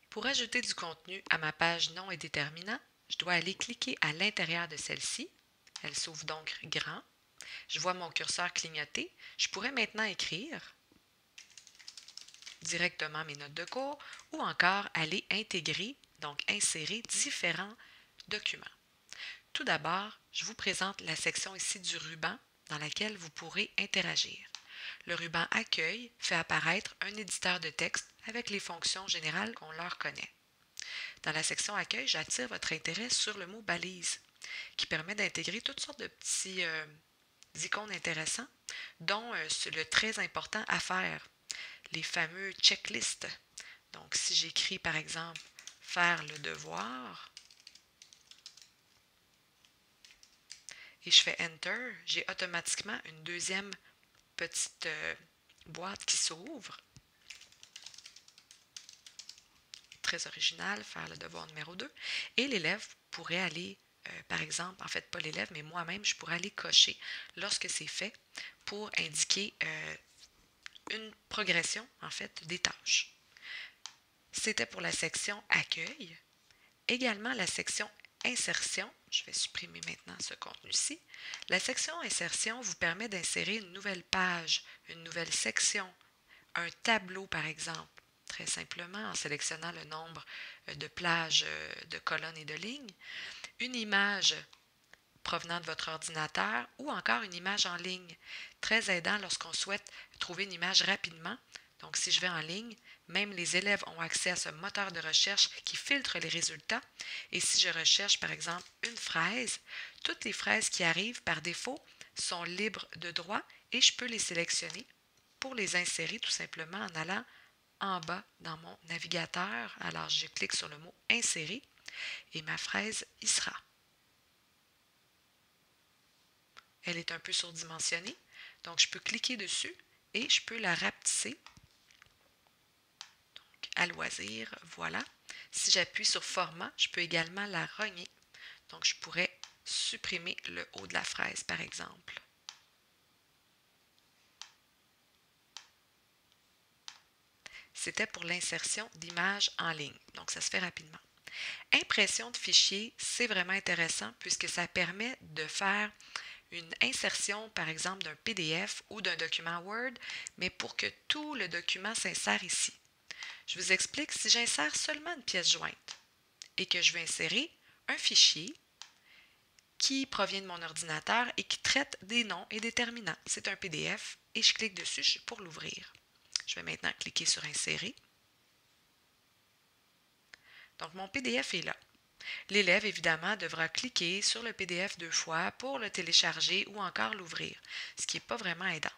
Pour ajouter du contenu à ma page nom et déterminant, je dois aller cliquer à l'intérieur de celle-ci. Elle s'ouvre donc grand. Je vois mon curseur clignoter. Je pourrais maintenant écrire directement mes notes de cours ou encore aller intégrer, donc insérer différents documents. Tout d'abord, je vous présente la section ici du ruban dans laquelle vous pourrez interagir. Le ruban Accueil fait apparaître un éditeur de texte avec les fonctions générales qu'on leur connaît. Dans la section Accueil, j'attire votre intérêt sur le mot balise, qui permet d'intégrer toutes sortes de petits icônes intéressants, dont le très important à faire, les fameux checklists. Donc, si j'écris par exemple faire le devoir et je fais Enter, j'ai automatiquement une deuxième petite boîte qui s'ouvre. Très original, faire le devoir numéro 2. Et l'élève pourrait aller, par exemple, en fait pas l'élève, mais moi-même, je pourrais aller cocher lorsque c'est fait pour indiquer une progression, en fait, des tâches. C'était pour la section Accueil. Également la section Insertion. Je vais supprimer maintenant ce contenu-ci. La section Insertion vous permet d'insérer une nouvelle page, une nouvelle section, un tableau par exemple, très simplement en sélectionnant le nombre de plages, de colonnes et de lignes, une image provenant de votre ordinateur ou encore une image en ligne, très aidant lorsqu'on souhaite trouver une image rapidement. Donc si je vais en ligne, même les élèves ont accès à ce moteur de recherche qui filtre les résultats. Et si je recherche par exemple une fraise, toutes les fraises qui arrivent par défaut sont libres de droit et je peux les sélectionner pour les insérer tout simplement en allant en bas dans mon navigateur. Alors je clique sur le mot insérer et ma fraise y sera. Elle est un peu surdimensionnée, donc je peux cliquer dessus et je peux la rapetisser. Donc à loisir, voilà. Si j'appuie sur format, je peux également la rogner. Donc je pourrais supprimer le haut de la fraise par exemple. C'était pour l'insertion d'images en ligne, donc ça se fait rapidement. Impression de fichier, c'est vraiment intéressant puisque ça permet de faire une insertion, par exemple, d'un PDF ou d'un document Word, mais pour que tout le document s'insère ici. Je vous explique, si j'insère seulement une pièce jointe et que je veux insérer un fichier qui provient de mon ordinateur et qui traite des noms et déterminants. C'est un PDF et je clique dessus pour l'ouvrir. Je vais maintenant cliquer sur Insérer. Donc, mon PDF est là. L'élève, évidemment, devra cliquer sur le PDF 2 fois pour le télécharger ou encore l'ouvrir, ce qui n'est pas vraiment aidant.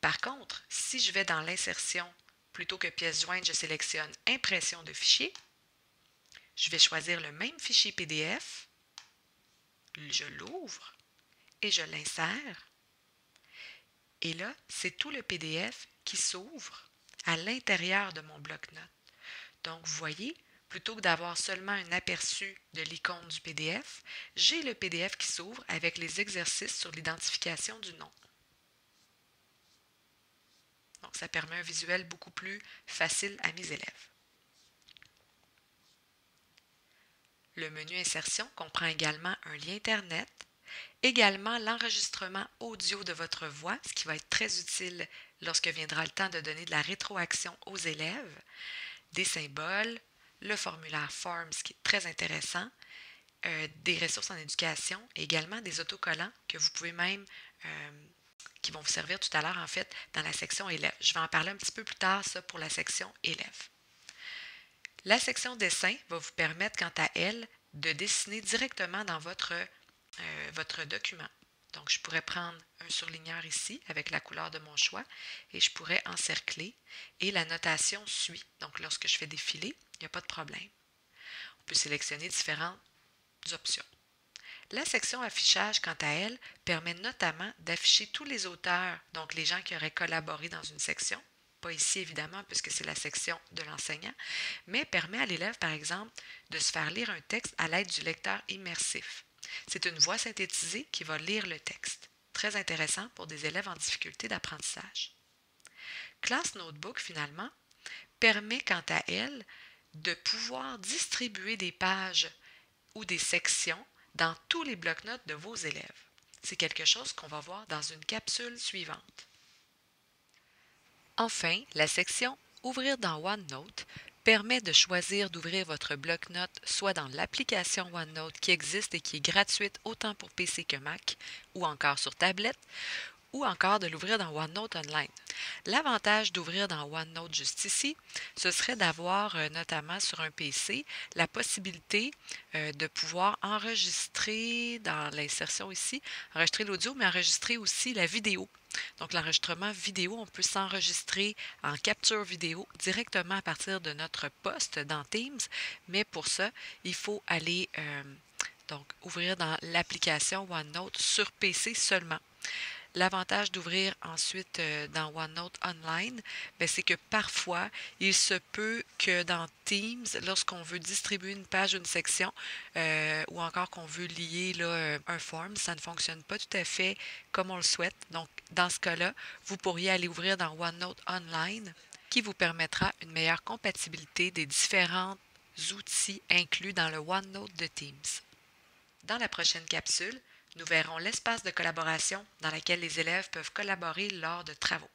Par contre, si je vais dans l'insertion, plutôt que pièce jointe, je sélectionne Impression de fichier. Je vais choisir le même fichier PDF, je l'ouvre et je l'insère. Et là, c'est tout le PDF qui s'ouvre à l'intérieur de mon bloc-notes. Donc, vous voyez, plutôt que d'avoir seulement un aperçu de l'icône du PDF, j'ai le PDF qui s'ouvre avec les exercices sur l'identification du nom. Donc, ça permet un visuel beaucoup plus facile à mes élèves. Le menu Insertion comprend également un lien Internet, également l'enregistrement audio de votre voix, ce qui va être très utile lorsque viendra le temps de donner de la rétroaction aux élèves, des symboles, le formulaire Forms qui est très intéressant, des ressources en éducation et également des autocollants que vous pouvez même, qui vont vous servir tout à l'heure en fait dans la section élèves. Je vais en parler un petit peu plus tard, ça pour la section élèves. La section dessin va vous permettre quant à elle de dessiner directement dans votre document. Donc, je pourrais prendre un surligneur ici avec la couleur de mon choix et je pourrais encercler et la notation suit. Donc, lorsque je fais défiler, il n'y a pas de problème. On peut sélectionner différentes options. La section affichage, quant à elle, permet notamment d'afficher tous les auteurs, donc les gens qui auraient collaboré dans une section, pas ici évidemment puisque c'est la section de l'enseignant, mais permet à l'élève, par exemple, de se faire lire un texte à l'aide du lecteur immersif. C'est une voix synthétisée qui va lire le texte. Très intéressant pour des élèves en difficulté d'apprentissage. Class Notebook, finalement, permet quant à elle de pouvoir distribuer des pages ou des sections dans tous les blocs-notes de vos élèves. C'est quelque chose qu'on va voir dans une capsule suivante. Enfin, la section Ouvrir dans OneNote permet de choisir d'ouvrir votre bloc-notes soit dans l'application OneNote qui existe et qui est gratuite autant pour PC que Mac, ou encore sur tablette, ou encore de l'ouvrir dans OneNote Online. L'avantage d'ouvrir dans OneNote juste ici, ce serait d'avoir notamment sur un PC la possibilité de pouvoir enregistrer dans l'insertion ici, enregistrer l'audio, mais enregistrer aussi la vidéo. Donc l'enregistrement vidéo, on peut s'enregistrer en capture vidéo directement à partir de notre poste dans Teams, mais pour ça, il faut aller donc ouvrir dans l'application OneNote sur PC seulement. L'avantage d'ouvrir ensuite dans OneNote Online, c'est que parfois, il se peut que dans Teams, lorsqu'on veut distribuer une page, une section, ou encore qu'on veut lier là, un form, ça ne fonctionne pas tout à fait comme on le souhaite. Donc, dans ce cas-là, vous pourriez aller ouvrir dans OneNote Online, qui vous permettra une meilleure compatibilité des différents outils inclus dans le OneNote de Teams. Dans la prochaine capsule, nous verrons l'espace de collaboration dans lequel les élèves peuvent collaborer lors de travaux.